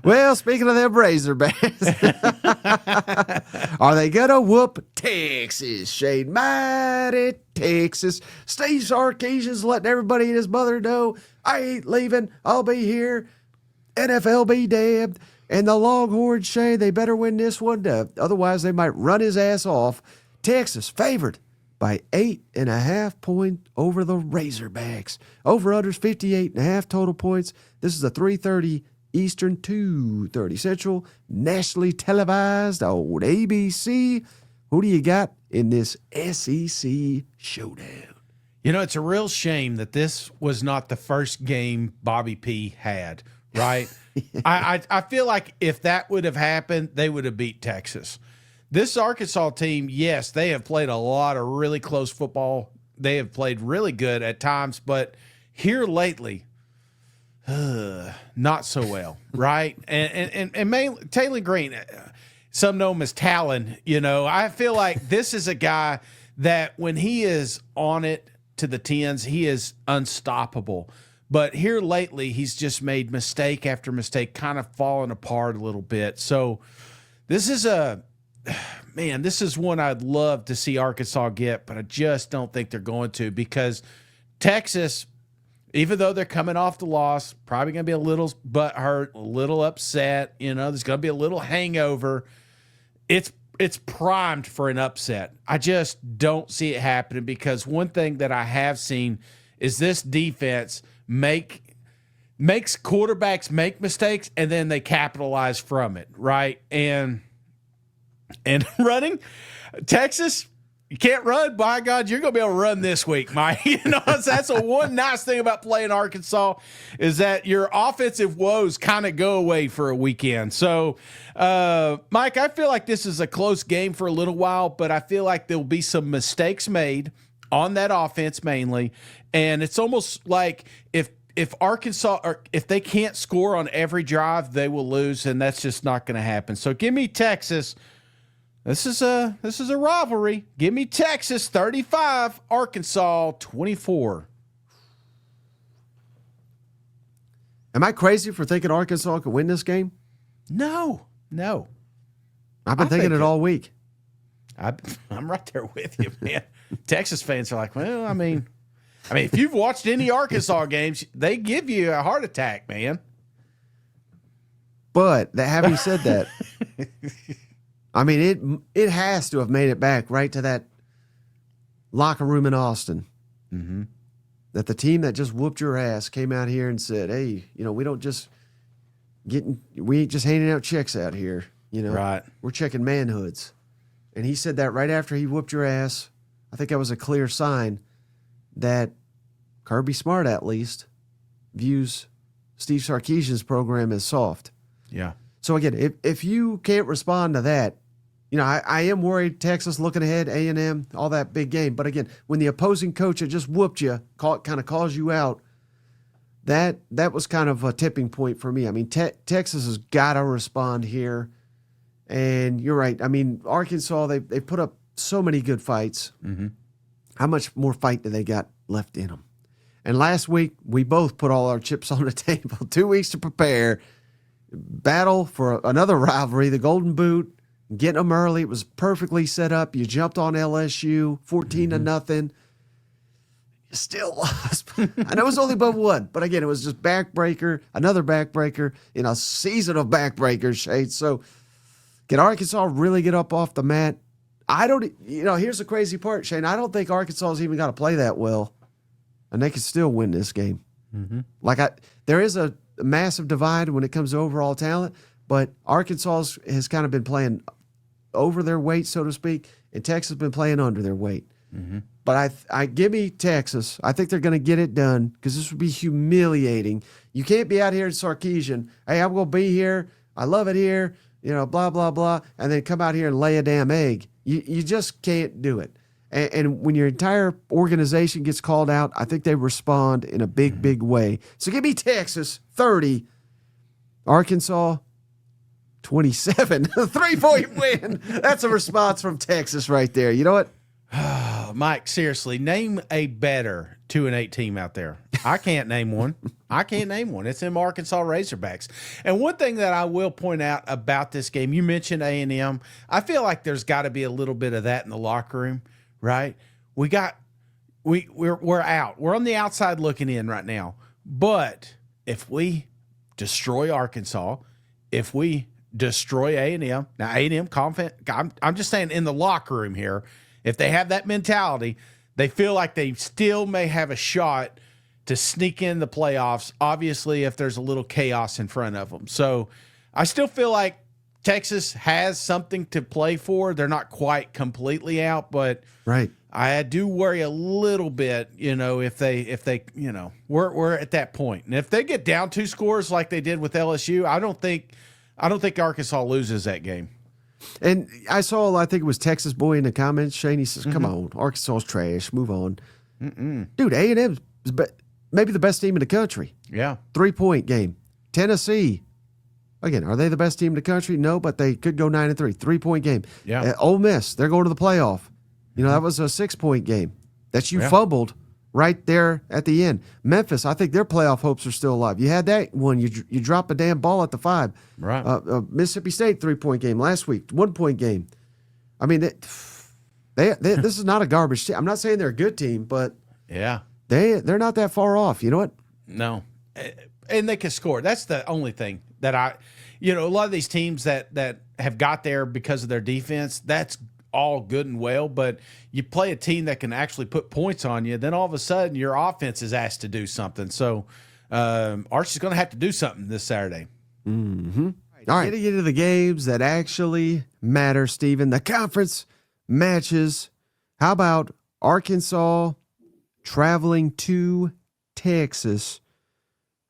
Well, speaking of them Razorbacks, are they going to whoop Texas? Shane, mighty Texas. Steve Sarkisian's letting everybody and his mother know, I ain't leaving. I'll be here. NFL be damned. And the Longhorns, Shane, they better win this one. Otherwise, they might run his ass off. Texas favored by 8.5 points over the Razorbacks. Over-unders 58.5 total points. This is a 3:30 Eastern, 2:30 Central, nationally televised on ABC. Who do you got in this SEC showdown? You know, it's a real shame that this was not the first game Bobby P had, right? I feel like if that would have happened, they would have beat Texas. This Arkansas team, yes, they have played a lot of really close football. They have played really good at times, but here lately, not so well, right? And mainly Taylen Green, some know him as Talon. You know, I feel like this is a guy that when he is on it to the tens, he is unstoppable. But here lately, he's just made mistake after mistake, kind of falling apart a little bit. So this is this is one I'd love to see Arkansas get, but I just don't think they're going to, because Texas, even though they're coming off the loss, probably going to be a little butthurt, a little upset. You know, there's going to be a little hangover. It's primed for an upset. I just don't see it happening, because one thing that I have seen is this defense makes quarterbacks make mistakes, and then they capitalize from it, right? And running, Texas, you can't run. By God, you're going to be able to run this week, Mike. You know, that's the one nice thing about playing Arkansas, is that your offensive woes kind of go away for a weekend. So, Mike, I feel like this is a close game for a little while, but I feel like there'll be some mistakes made on that offense mainly. And it's almost like if Arkansas, or if they can't score on every drive, they will lose, and that's just not going to happen. So give me Texas. This is a rivalry. Give me Texas 35, Arkansas 24. Am I crazy for thinking Arkansas could win this game? No. I've been thinking it all week. I'm right there with you, man. Texas fans are like, well, I mean, if you've watched any Arkansas games, they give you a heart attack, man. But having said that, I mean, it has to have made it back right to that locker room in Austin. Mm-hmm. That the team that just whooped your ass came out here and said, hey, you know, we ain't just handing out checks out here. You know, right. We're checking manhoods. And he said that right after he whooped your ass. I think that was a clear sign that Kirby Smart, at least, views Steve Sarkisian's program as soft. Yeah. So, again, if you can't respond to that, you know, I am worried Texas looking ahead, A&M, all that big game. But, again, when the opposing coach had just whooped you, kind of calls you out, that was kind of a tipping point for me. I mean, Texas has got to respond here. And you're right. I mean, Arkansas, they put up so many good fights. Mm-hmm. How much more fight do they got left in them? And last week, we both put all our chips on the table. 2 weeks to prepare. Battle for another rivalry, the Golden Boot. Getting them early. It was perfectly set up. You jumped on LSU, 14-0. You still lost. I know it was only by one, but again, it was just backbreaker, another backbreaker in a season of backbreakers, Shade. So can Arkansas really get up off the mat? Here's the crazy part, Shane. I don't think Arkansas even got to play that well, and they could still win this game. Mm-hmm. There is a massive divide when it comes to overall talent, but Arkansas has kind of been playing over their weight, so to speak, and Texas has been playing under their weight. Mm-hmm. But I give me Texas. I think they're going to get it done, because this would be humiliating. You can't be out here in Sarkisian, hey, I'm going to be here. I love it here, you know, blah, blah, blah, and then come out here and lay a damn egg. You just can't do it. And when your entire organization gets called out, I think they respond in a big, big way. So give me Texas 30, Arkansas 27. A 3-point win. That's a response from Texas right there. You know what? Oh, Mike, seriously, name a better 2-8 team out there. I can't name one. It's them Arkansas Razorbacks. And one thing that I will point out about this game, you mentioned A&M. I feel like there's got to be a little bit of that in the locker room, right? We're out. We're on the outside looking in right now. But if we destroy Arkansas, if we destroy A&M, now A&M confident. I'm just saying in the locker room here, if they have that mentality, they feel like they still may have a shot to sneak in the playoffs, obviously, if there's a little chaos in front of them. So I still feel like Texas has something to play for. They're not quite completely out, but right. I do worry a little bit, if they, we're at that point. And if they get down 2 scores like they did with LSU, I don't think Arkansas loses that game. And I think it was Texas Boy in the comments, Shane, he says, come on, Arkansas's trash, move on. Dude, A&M is maybe the best team in the country. Yeah. 3-point game. Tennessee, again, are they the best team in the country? No, but they could go 9-3. 3-point game. Yeah. Ole Miss, they're going to the playoff. That was a 6-point game that you fumbled right there at the end. Memphis, I think their playoff hopes are still alive. You had that one. You drop a damn ball at the 5. Right. Mississippi State 3-point game last week, 1-point game. I mean, this is not a garbage team. I'm not saying they're a good team, but yeah, they're not that far off. You know what? No, and they can score. That's the only thing that a lot of these teams that have got there because of their defense, that's all good and well, but you play a team that can actually put points on you, then all of a sudden your offense is asked to do something. So Arch is going to have to do something this Saturday. Mm-hmm. All right, getting into the games that actually matter, Steven, the conference matches. How about Arkansas traveling to Texas?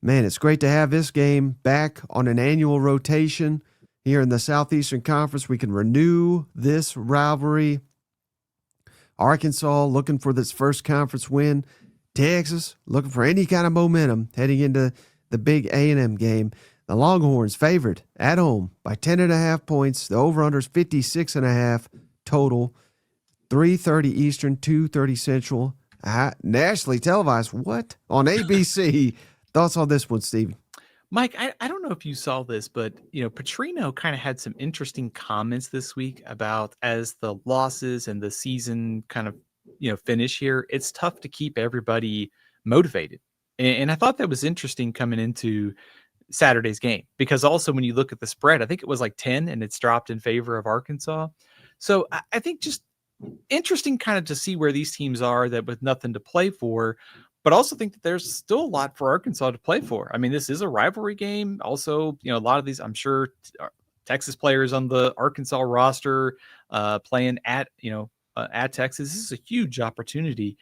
Man, it's great to have this game back on an annual rotation. Here in the Southeastern Conference, we can renew this rivalry. Arkansas looking for this first conference win. Texas looking for any kind of momentum heading into the big A&M game. The Longhorns favored at home by 10.5 points. The over-under is 56.5 total. 3:30 Eastern, 2:30 Central. Nationally televised. What? On ABC. Thoughts on this one, Steven? Mike, I don't know if you saw this, but Petrino kind of had some interesting comments this week about as the losses and the season kind of finish here, it's tough to keep everybody motivated. And I thought that was interesting coming into Saturday's game, because also when you look at the spread, I think it was like 10 and it's dropped in favor of Arkansas. So I think just interesting kind of to see where these teams are that with nothing to play for. But also think that there's still a lot for Arkansas to play for. I mean, this is a rivalry game. Also, a lot of these, I'm sure, Texas players on the Arkansas roster playing at Texas. This is a huge opportunity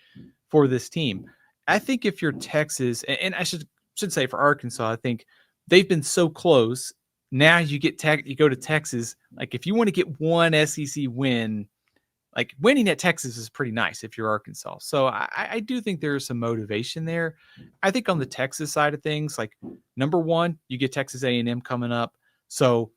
for this team. I think if you're Texas, and I should say for Arkansas, I think they've been so close. Now you go to Texas. Like if you want to get one SEC win, like winning at Texas is pretty nice if you're Arkansas. So I do think there's some motivation there. I think on the Texas side of things, like number one, you get Texas A&M coming up. So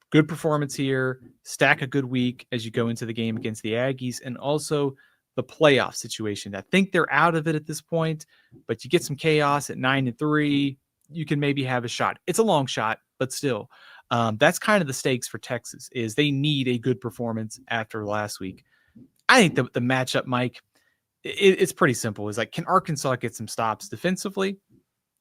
good performance here, stack a good week as you go into the game against the Aggies, and also the playoff situation. I think they're out of it at this point, but you get some chaos at 9-3, you can maybe have a shot. It's a long shot, but still, that's kind of the stakes for Texas is they need a good performance after last week. I think the matchup, Mike, it's pretty simple. It's like, can Arkansas get some stops defensively?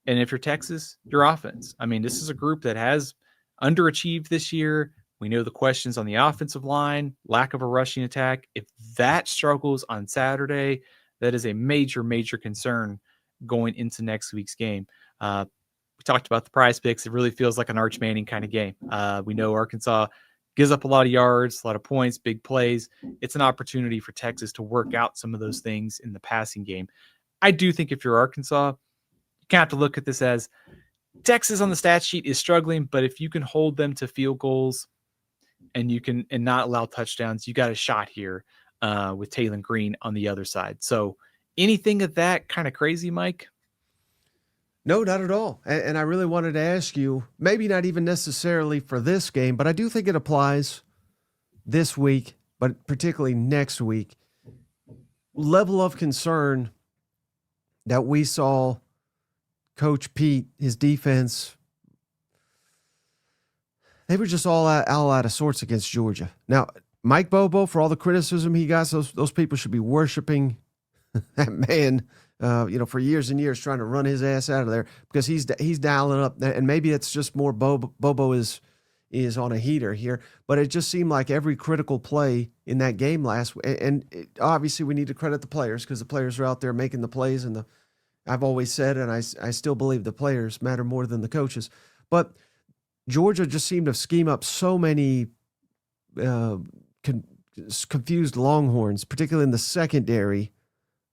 And if you're Texas, your offense. I mean, this is a group that has underachieved this year. We know the questions on the offensive line, lack of a rushing attack. If that struggles on Saturday, that is a major, major concern going into next week's game. We talked about the prize picks. It really feels like an Arch Manning kind of game. We know Arkansas gives up a lot of yards, a lot of points, big plays. It's an opportunity for Texas to work out some of those things in the passing game. I do think if you're Arkansas, you kind of have to look at this as Texas on the stat sheet is struggling, but if you can hold them to field goals and you can and not allow touchdowns, you got a shot here with Taylen Green on the other side. So anything of that kind of crazy, Mike? No, not at all. And I really wanted to ask you, maybe not even necessarily for this game, but I do think it applies this week, but particularly next week. level of concern that we saw Coach Pete, his defense, they were just all out of sorts against Georgia. Now, Mike Bobo, for all the criticism he got, those people should be worshiping that man, for years and years, trying to run his ass out of there because he's dialing up. And maybe it's just more Bobo is on a heater here, but it just seemed like every critical play in that game obviously we need to credit the players because the players are out there making the plays, and I've always said, and I still believe the players matter more than the coaches, but Georgia just seemed to scheme up so many confused Longhorns, particularly in the secondary,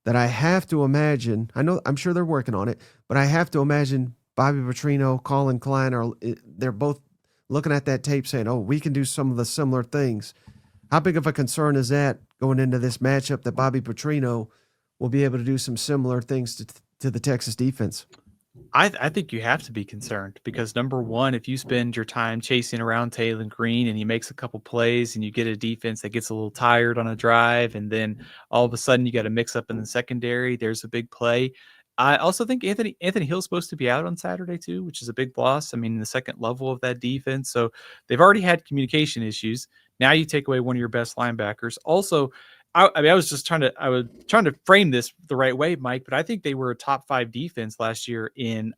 that I have to imagine, I'm sure they're working on it, but I have to imagine Bobby Petrino, Colin Klein, they're both looking at that tape saying, oh, we can do some of the similar things. How big of a concern is that going into this matchup that Bobby Petrino will be able to do some similar things to the Texas defense? I think you have to be concerned because, number one, if you spend your time chasing around Taylen Green and he makes a couple plays and you get a defense that gets a little tired on a drive, and then all of a sudden you got to mix up in the secondary, there's a big play. I also think Anthony Hill's supposed to be out on Saturday too, which is a big loss. I mean, the second level of that defense. So they've already had communication issues. Now you take away one of your best linebackers. Also, I was trying to frame this the right way, Mike, but I think they were a top 5 defense last year in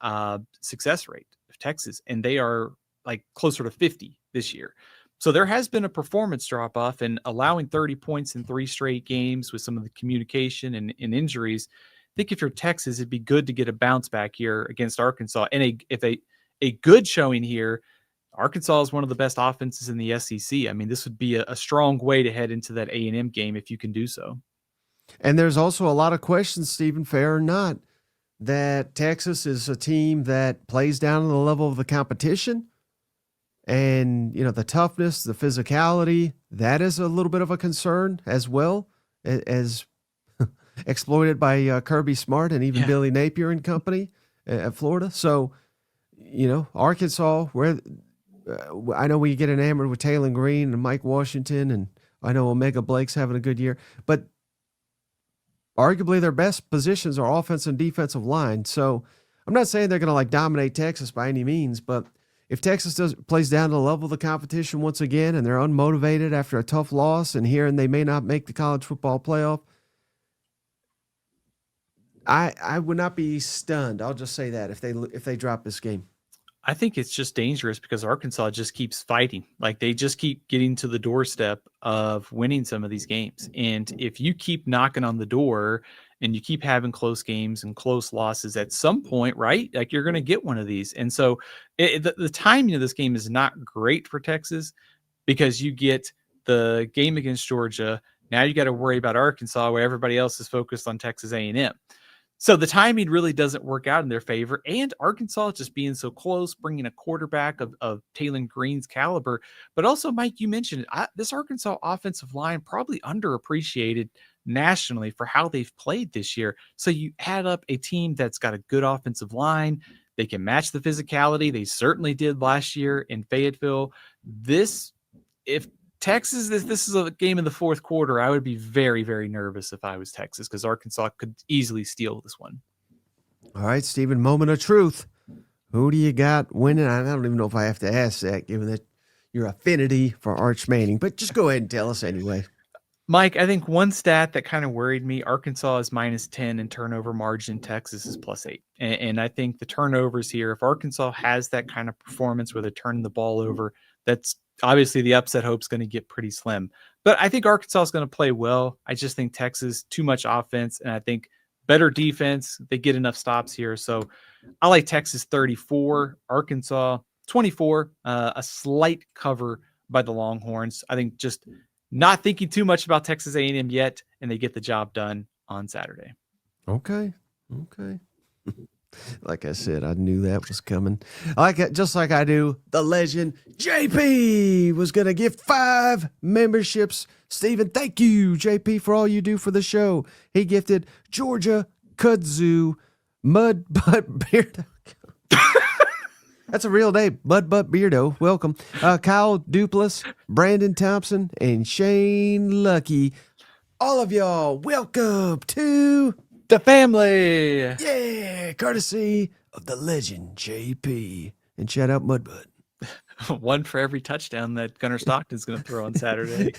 success rate of Texas, and they are like closer to 50 this year. So there has been a performance drop off, and allowing 30 points in 3 straight games with some of the communication and injuries. I think if you're Texas, it'd be good to get a bounce back here against Arkansas, and if a good showing here. Arkansas is one of the best offenses in the SEC. I mean, this would be a strong way to head into that A&M game if you can do so. And there's also a lot of questions, Stephen, fair or not, that Texas is a team that plays down to the level of the competition. And, the toughness, the physicality, that is a little bit of a concern as well, as exploited by Kirby Smart and even Billy Napier and company at Florida. So, Arkansas, where I know we get enamored with Taylen Green and Mike Washington, and I know Omega Blake's having a good year, but arguably their best positions are offensive and defensive line. So I'm not saying they're going to dominate Texas by any means, but if Texas plays down to the level of the competition once again, and they're unmotivated after a tough loss and hearing they may not make the college football playoff, I would not be stunned. I'll just say that if they drop this game. I think it's just dangerous because Arkansas just keeps fighting. Like they just keep getting to the doorstep of winning some of these games. And if you keep knocking on the door and you keep having close games and close losses at some point, right? Like you're going to get one of these. And so the timing of this game is not great for Texas because you get the game against Georgia. Now you got to worry about Arkansas where everybody else is focused on Texas A&M. So the timing really doesn't work out in their favor. And Arkansas just being so close, bringing a quarterback of Taylen Green's caliber. But also, Mike, you mentioned it. This Arkansas offensive line probably underappreciated nationally for how they've played this year. So you add up a team that's got a good offensive line. They can match the physicality. They certainly did last year in Fayetteville. If Texas, this is a game in the fourth quarter, I would be very, very nervous if I was Texas because Arkansas could easily steal this one. All right, Stephen, moment of truth. Who do you got winning? I don't even know if I have to ask that, given that your affinity for Arch Manning, but just go ahead and tell us anyway. Mike, I think one stat that kind of worried me, Arkansas is -10 in turnover margin, Texas is +8. And I think the turnovers here, if Arkansas has that kind of performance where they're turning the ball over, that's obviously the upset hope's going to get pretty slim. But I think Arkansas is going to play well. I just think Texas, too much offense, and I think better defense. They get enough stops here. So I like Texas 34, Arkansas 24, a slight cover by the Longhorns. I think just not thinking too much about Texas A&M yet, and they get the job done on Saturday. Okay. Like I said, I knew that was coming. Just like I do, the legend JP was going to give 5 memberships. Stephen, thank you, JP, for all you do for the show. He gifted Georgia Kudzu Mud Butt Beardo. That's a real name, Mud Butt Beardo. Welcome. Kyle Duplass, Brandon Thompson, and Shane Lucky. all of y'all, welcome to The family. Yeah, courtesy of the legend JP. And shout out Mudbud. One for every touchdown that Gunnar Stockton's going to throw on Saturday.